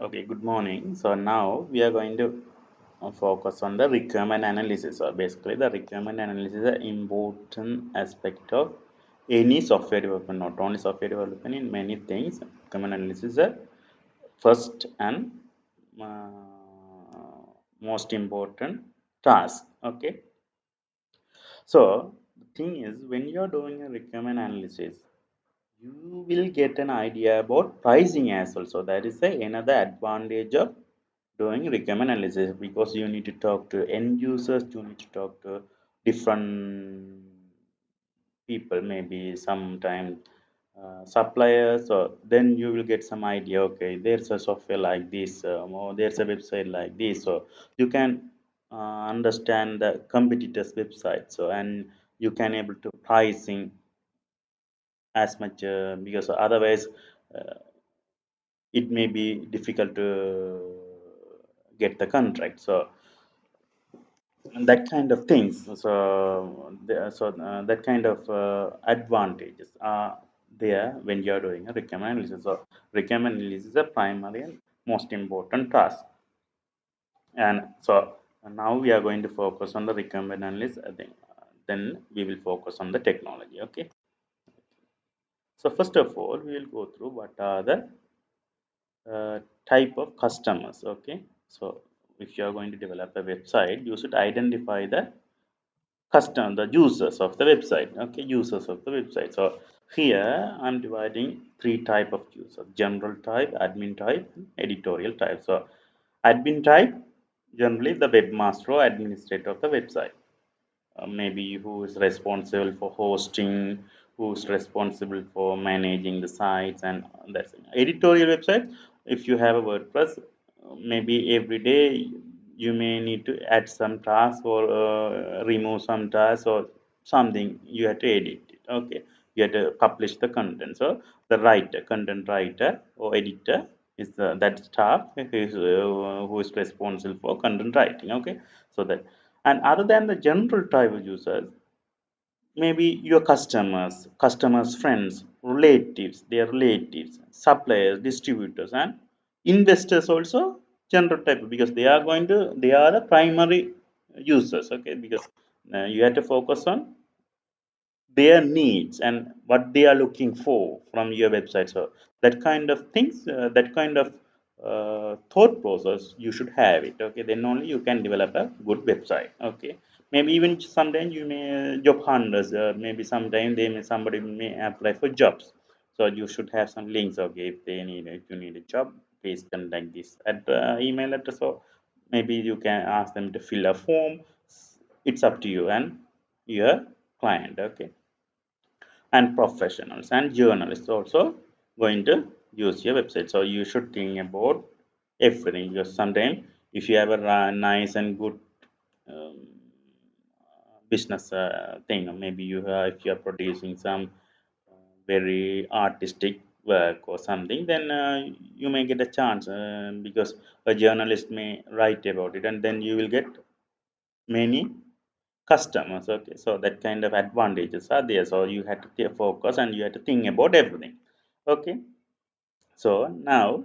Okay, good morning. So now we are going to focus on the requirement analysis. So basically, the requirement analysis is an important aspect of any software development, not only software development, in many things. Requirement analysis is a first and uh, most important task. Okay, so the thing is, when you are doing a requirement analysis, you will get an idea about pricing as well. So that is another advantage of doing requirement analysis, because you need to talk to end users, you need to talk to different people, maybe sometime suppliers. So then you will get some idea, okay, there's a software like this, or there's a website like this. So you can understand the competitors website, so and you can able to pricing as much, because otherwise uh, it may be difficult to get the contract. So that kind of things. So that kind of advantages are there when you are doing a requirement analysis. So requirement analysis is a primary and most important task. And so now we are going to focus on the requirement analysis. I think then we will focus on the technology. Okay, so first of all we will go through what are the type of customers. Okay, so if you are going to develop a website, you should identify the the users of the website. Okay, users of the website. So here I'm dividing three type of users: general type, admin type, and editorial type. So admin type, generally the webmaster or administrator of the website, maybe who is responsible for hosting, who's responsible for managing the sites. And that's it. Editorial website, if you have a WordPress, maybe every day you may need to add some tasks, or remove some tasks, or something you have to edit it. Okay, you have to publish the content. So the writer, content writer or editor, is that staff who is responsible for content writing. Okay, so that. And other than the general type of users, maybe your customers, friends, relatives, their relatives, suppliers, distributors, and investors also general type, because they are the primary users. Okay, because you have to focus on their needs and what they are looking for from your website. So that kind of things, that kind of thought process, you should have it. Okay, then only you can develop a good website. Okay, maybe even sometimes you may job hunters, maybe sometime somebody may apply for jobs. So you should have some links. Okay, if you need a job, please contact this at email address, or maybe you can ask them to fill a form. It's up to you and your client. Okay, and professionals and journalists also going to use your website. So you should think about everything, because sometimes if you have a nice and good um, business thing, or maybe if you are producing some very artistic work or something, then you may get a chance, because a journalist may write about it, and then you will get many customers. Okay, so that kind of advantages are there. So you had to focus and you had to think about everything. Okay, so now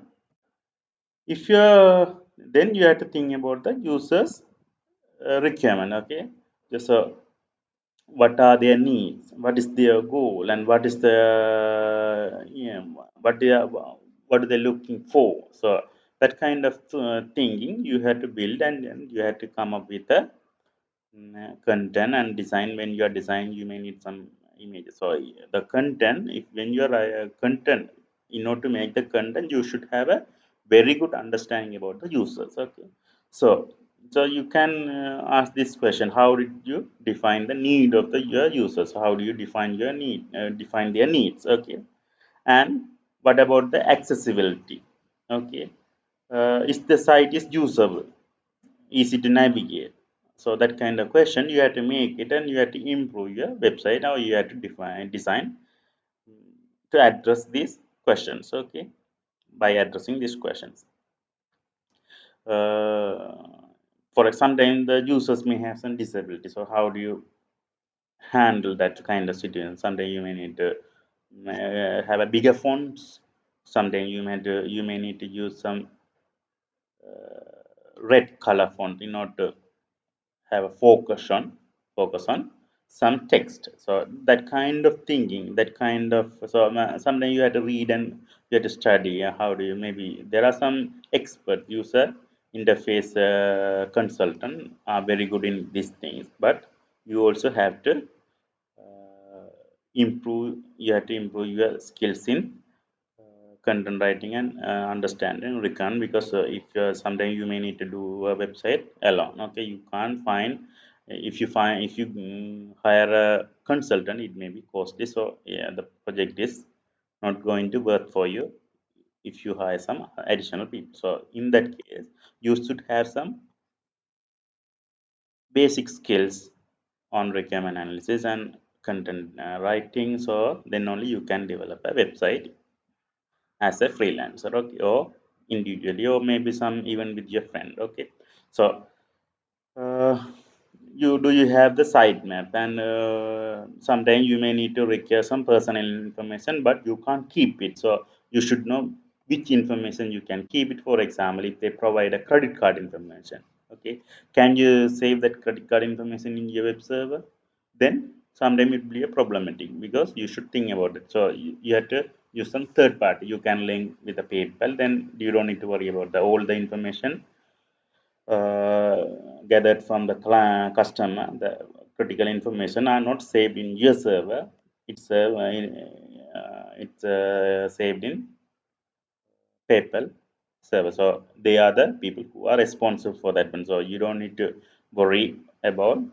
if you're then you have to think about the users requirement. Okay, just so what are their needs, what is their goal, and what is the what they are, what are they looking for. So that kind of thinking you have to build, and then you have to come up with a content and design. When you are designing, you may need some images. So the content, if when you are content, in order to make the content, you should have a very good understanding about the users. Okay, so you can ask this question: how did you define the need of your users? How do you define your need, define their needs? Okay, and what about the accessibility? Okay, is the site is usable, easy to navigate? So that kind of question you have to make it, and you have to improve your website, or you have to define design to address these questions. Okay, by addressing these questions, uh, for sometimes the users may have some disability. So how do you handle that kind of situation? Sometimes you may need to have a bigger fonts. Sometimes you may need to use some red color font in order to have a focus on some text. So that kind of thinking, that kind of, so sometimes you have to read and you have to study how do you, maybe there are some expert user interface consultant are very good in these things, but you also have to improve, you have to improve your skills in content writing and understanding recon, because if sometimes you may need to do a website alone, okay, you can't find, if you hire a consultant, it may be costly. So yeah, the project is not going to work for you if you hire some additional people. So in that case, you should have some basic skills on requirement analysis and content writing, so then only you can develop a website as a freelancer, okay, or individually, or maybe some even with your friend, okay. So uh, you have the sitemap, and sometimes you may need to require some personal information, but you can't keep it. So you should know which information you can keep it. For example, if they provide a credit card information, okay, can you save that credit card information in your web server? Then sometimes it will be a problematic, because you should think about it. So you have to use some third party. You can link with a PayPal, then you don't need to worry about all the information uh, gathered from the customer. The critical information are not saved in your server. It's saved in PayPal server. So they are the people who are responsible for that one. So you don't need to worry about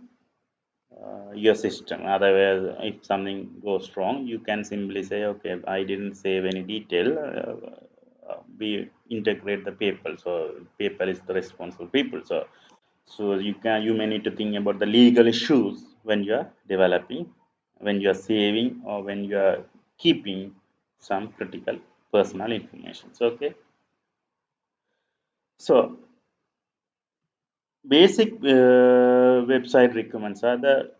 your system. Otherwise, if something goes wrong, you can simply say, okay, I didn't save any detail. We integrate the PayPal. So PayPal is the responsible people. So you may need to think about the legal issues when you are developing, when you are saving, or when you are keeping some critical personal information. So, okay. So basic website requirements are the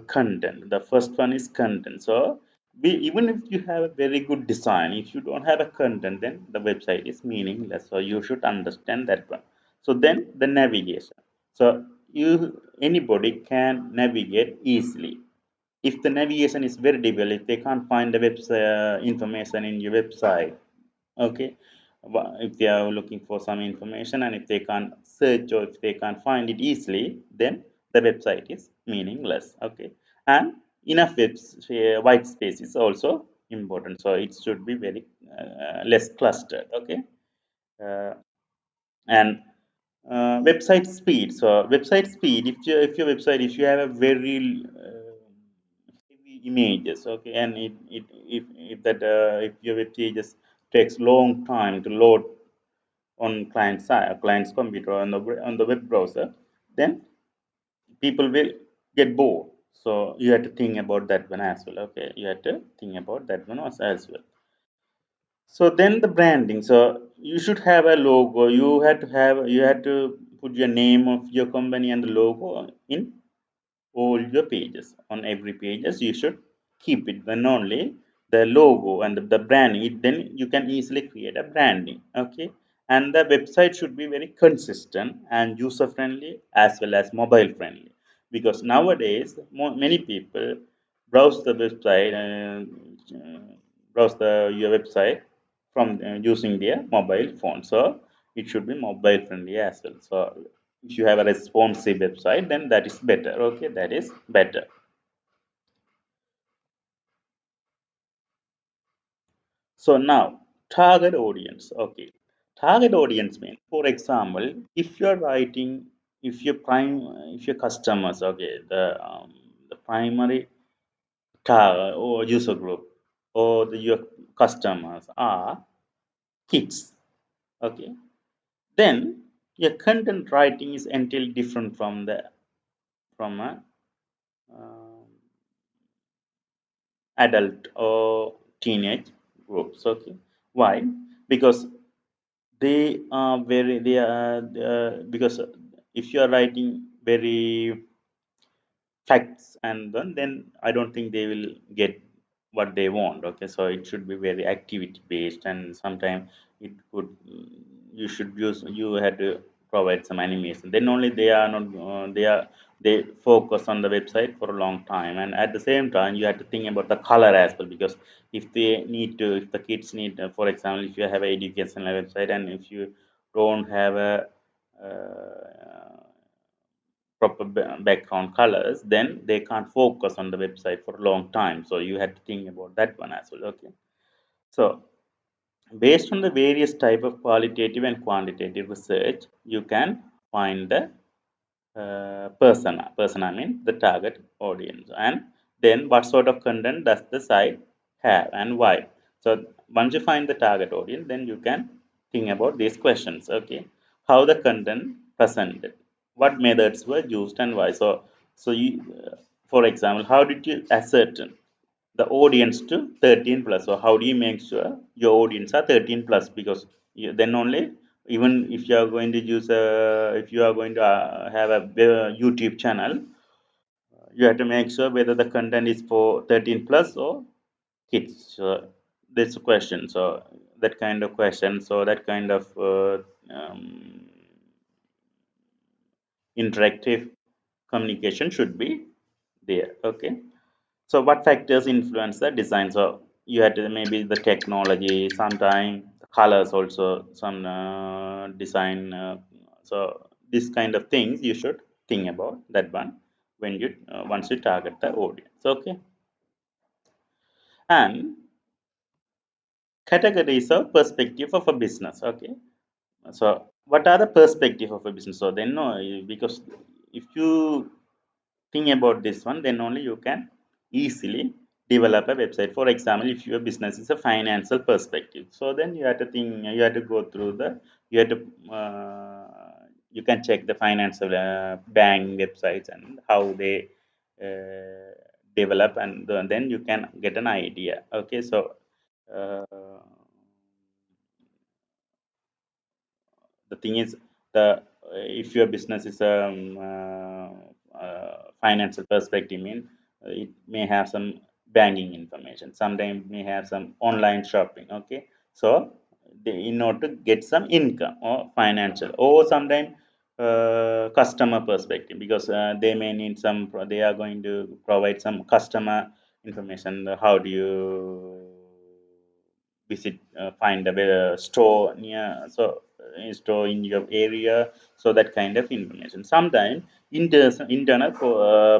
content. The first one is content. So even if you have a very good design, if you don't have a content, then the website is meaningless. So you should understand that one. So then the navigation. So you anybody can navigate easily. If the navigation is very difficult, if they can't find the website information in your website, okay, if they are looking for some information and if they can't search or if they can't find it easily, then the website is meaningless, okay. And enough white space is also important, so it should be very less clustered, okay. uh, and website speed. So website speed, if your website, if you have a very heavy images, okay, and if that if your web pages takes long time to load on client side, client's computer, on the web browser, then people will get bored. So you have to think about that one as well, okay, you have to think about that one as well. So then the branding. So you should have a logo. You had to put your name of your company and the logo in all your pages. On every pages you should keep it. Then only the logo and the branding. Then you can easily create a branding. Okay. And the website should be very consistent and user friendly as well as mobile friendly. Because nowadays many people browse the website and browse your website from using their mobile phone. So it should be mobile friendly as well. So if you have a responsive website, then that is better, okay, that is better. So now target audience, okay. Target audience means, for example, if you're writing, if your customers, okay, the primary target or user group, or your customers are kids, okay, then your content writing is entirely different from a um, adult or teenage groups, okay. Why? Because they are because if you are writing very facts, and then I don't think they will get what they want, okay. So it should be very activity based, and sometimes it could you should use, you had to provide some animation, then only they are not they focus on the website for a long time. And at the same time you have to think about the color as well, because if they need to, if the kids need, for example, if you have an educational website and if you don't have a uh, proper background colors, then they can't focus on the website for a long time. So you have to think about that one as well. Okay, so based on the various type of qualitative and quantitative research, you can find the persona means the target audience, and then what sort of content does the site have and why. So once you find the target audience, then you can think about these questions. Okay, how the content presented, what methods were used and why. So you for example, how did you ascertain the audience to 13 plus? So how do you make sure your audience are 13 plus? Because then only, even if you are going to use a, if you are going to have a YouTube channel, you have to make sure whether the content is for 13 plus or kids. So this question, so that kind of question, so that kind of um, interactive communication should be there. Okay, so what factors influence the design? So you had to, maybe the technology, sometime the colors also, some design. So this kind of things you should think about that one when you once you target the audience. Okay, and categories of perspective of a business. Okay, so what are the perspective of a business? So then no, because if you think about this one, then only you can easily develop a website. For example, if your business is a financial perspective, so then you have to think, you have to go through the, you have to you can check the financial bank websites and how they develop, and then you can get an idea. Okay, so uh, the thing is, the if your business is a financial perspective, mean it may have some banking information, sometimes may have some online shopping. Okay, so in order to get some income or financial, or sometimes customer perspective, because they may need some they are going to provide some customer information. How do you visit, find a store near, so store in your area, so that kind of information. Sometimes internal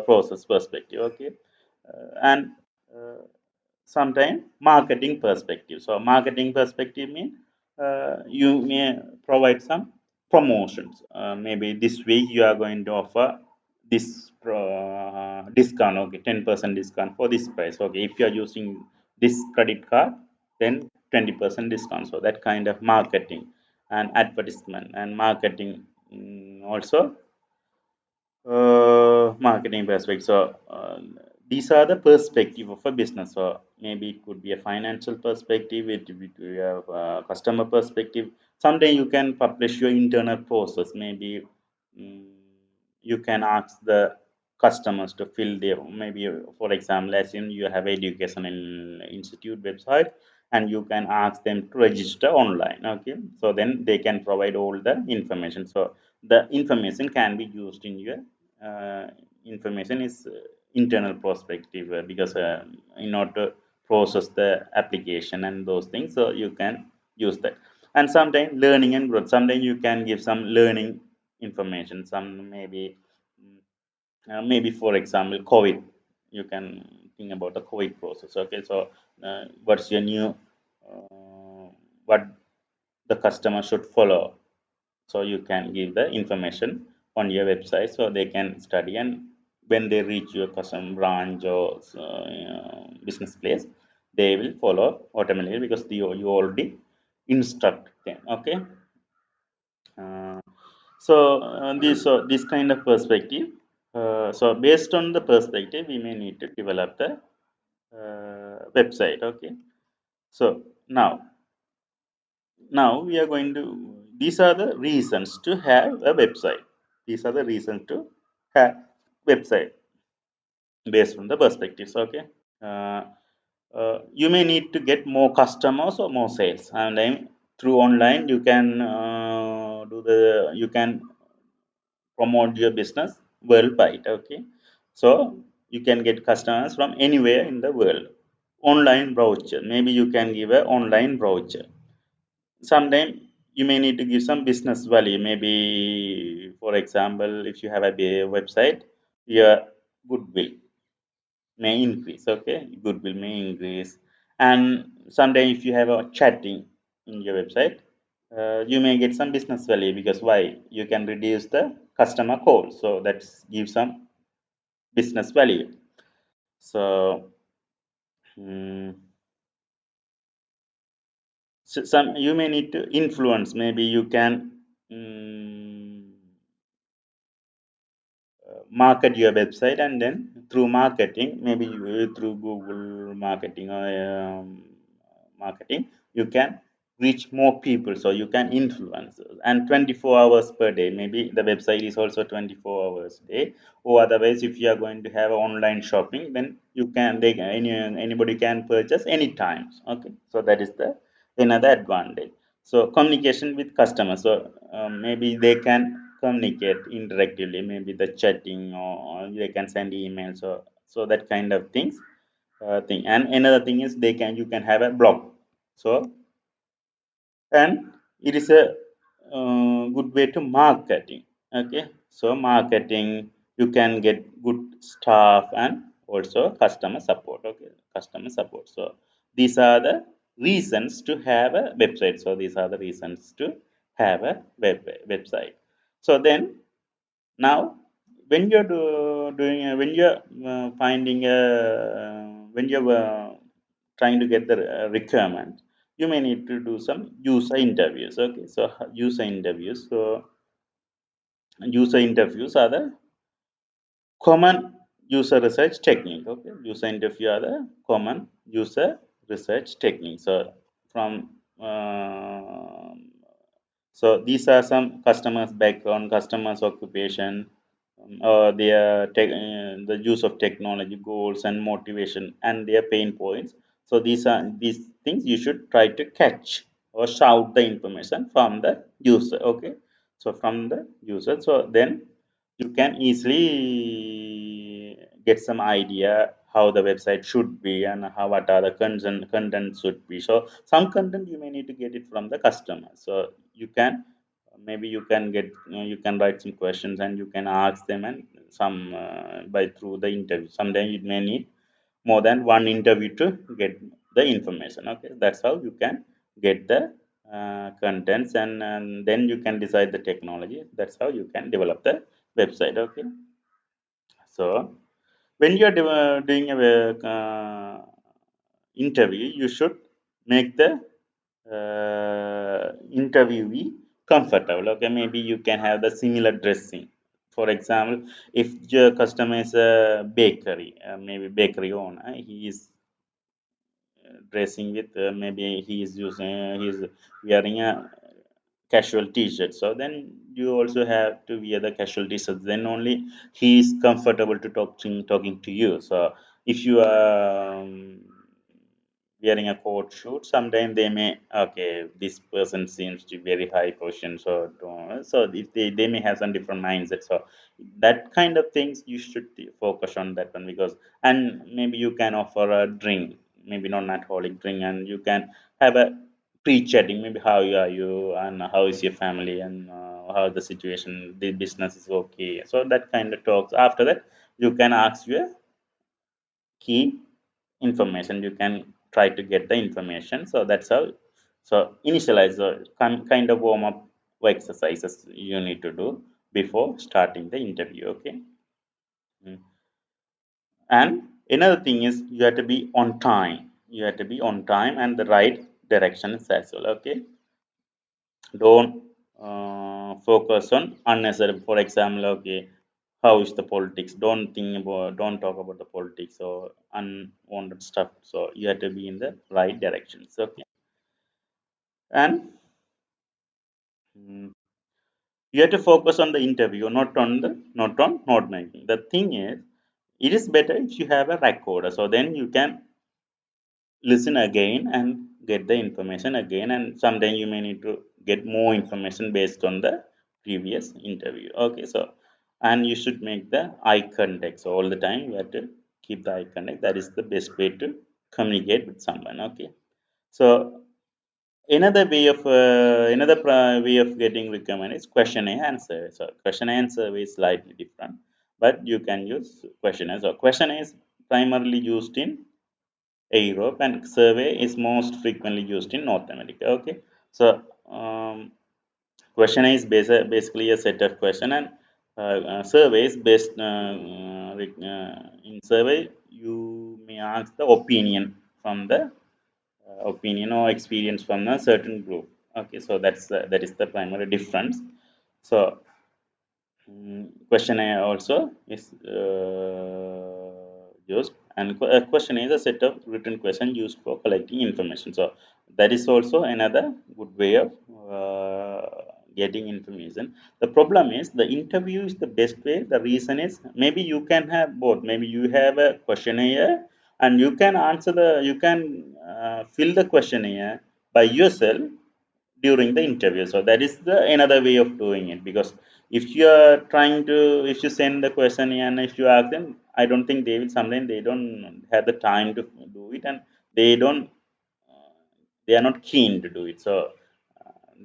process perspective. Okay, and sometimes marketing perspective. So marketing perspective means you may provide some promotions. Maybe this week you are going to offer this discount. Okay, 10% discount for this price. Okay, if you are using this credit card, then 20% discount. So that kind of marketing and advertisement and marketing, also marketing perspective. So these are the perspective of a business. So maybe it could be a financial perspective, it could be a customer perspective. Someday you can publish your internal process. Maybe mm, you can ask the customers to fill their, maybe for example, as in you have educational institute website, and you can ask them to register online. Okay, so then they can provide all the information. So the information can be used in your uh, information is internal perspective, because in order to process the application and those things, so you can use that. And sometimes learning and growth, sometimes you can give some learning information, some maybe maybe for example COVID, you can think about the COVID process. Okay, so what's your new what the customer should follow, so you can give the information on your website so they can study, and when they reach your customer branch or business place, they will follow automatically, because you already instruct them. Okay, uh, this kind of perspective, so based on the perspective we may need to develop the website. Okay, so now we are going to, these are the reasons to have a website. These are the reasons to have website based on the perspectives. Okay, you may need to get more customers or more sales, and through online you can you can promote your business worldwide. Okay, so you can get customers from anywhere in the world. Online brochure, maybe you can give a online brochure. Sometime you may need to give some business value, maybe for example if you have a website, your goodwill may increase. Okay, goodwill may increase. And someday if you have a chatting in your website, you may get some business value, because why, you can reduce the customer call, so that gives some business value. So, mm, so some you may need to influence, maybe you can mm, market your website, and then through marketing, maybe through Google marketing or marketing, you can reach more people, so you can influence. And 24 hours per day, maybe the website is also 24 hours a day. Or otherwise if you are going to have online shopping, then you can anybody can purchase anytime. Okay, so that is the another advantage. So communication with customers, so maybe they can communicate indirectly, maybe the chatting, or they can send emails, so that kind of thing. And another thing is they can you can have a blog. So, and it is a good way to marketing. Okay, so marketing, you can get good staff and also customer support. Okay, customer support. So these are the reasons to have a website. So these are the reasons to have a website. So then, now when you're doing when you're finding a when you're trying to get the requirement, you may need to do some user interviews. Okay, so user interviews. So user interviews are the common user research technique. Okay, user interview are the common user research technique. So from so these are some customers background, customers occupation, their the use of technology, goals and motivation, and their pain points. So these things you should try to catch or shout the information from the user. Okay, so from the user, so then you can easily get some idea how the website should be, and how what are the content should be. So some content you may need to get it from the customer. So you can maybe you can get you can write some questions and you can ask them, and some by through the interview. Sometimes you may need more than one interview to get the information. Okay, that's how you can get the contents, and then you can decide the technology. That's how you can develop the website. Okay, so when you're doing a interview, you should make the interviewee comfortable. Okay, maybe you can have the similar dressing. For example, if your customer is a bakery, maybe bakery owner, he is dressing with maybe he is wearing a casual t-shirt. So then you also have to wear the casual t-shirt, then only he is comfortable to talking to you. So if you are wearing a coat shoot, sometimes they may, okay, this person seems to be very high position, so so if they may have some different mindset. So that kind of things you should focus on that one. Because, and maybe you can offer a drink, maybe non-alcoholic drink, and you can have a pre-chatting, maybe how are you, and how is your family, and how the situation, the business is okay. So that kind of talks. After that, you can ask your key information, you can try to get the information. So that's how. So initialize the kind of warm up exercises you need to do before starting the interview. Okay. Mm. And another thing is you have to be on time. You have to be on time and the right directions as well. Okay, don't focus on unnecessary. For example, okay, how is the politics, don't talk about the politics or unwanted stuff. So you have to be in the right directions. Okay, and mm, you have to focus on the interview, not on note making. The thing is, it is better if you have a recorder, so then you can listen again and get the information again, and sometime you may need to get more information based on the previous interview. Okay, so and you should make the eye contact. So all the time you have to keep the eye contact. That is the best way to communicate with someone. Okay, so way of getting recommended is questionnaire and survey. So questionnaire and survey is slightly different, but you can use questionnaire. So questionnaire is primarily used in Europe, and survey is most frequently used in North America. Okay, so questionnaire is basically a set of question, and survey is based in survey you may ask the opinion from the opinion or experience from a certain group. Okay, so that is the primary difference. So questionnaire also is used, and a question is a set of written question used for collecting information. So that is also another good way of getting information. The problem is the interview is the best way. The reason is maybe you can have both. Maybe you have a questionnaire and you can answer the you can fill the questionnaire by yourself during the interview. So that is the another way of doing it, because if you are trying to, if you send the question and if you ask them, I don't think they will, sometimes they don't have the time to do it, and they don't they are not keen to do it. So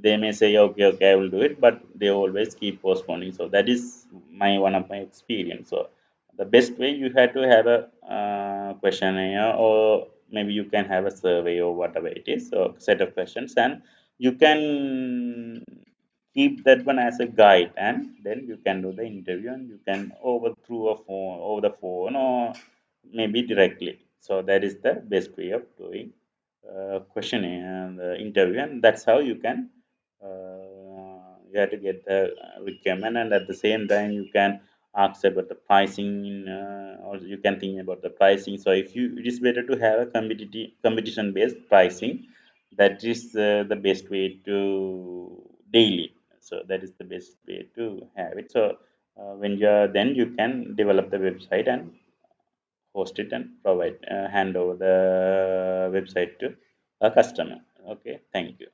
they may say okay, okay, I will do it, but they always keep postponing. So that is my one of my experience. So the best way, you have to have a questionnaire, or maybe you can have a survey or whatever it is, so set of questions, and you can keep that one as a guide, and then you can do the interview, and you can over through a phone, over the phone, or maybe directly. So that is the best way of doing questioning and interview, and that's how you can you have to get the requirement, and at the same time you can ask about the pricing, or you can think about the pricing. So if you, it is better to have a competition based pricing. That is the best way to daily. So that is the best way to have it. So when you're then you can develop the website and host it and provide hand over the website to a customer. Okay, thank you.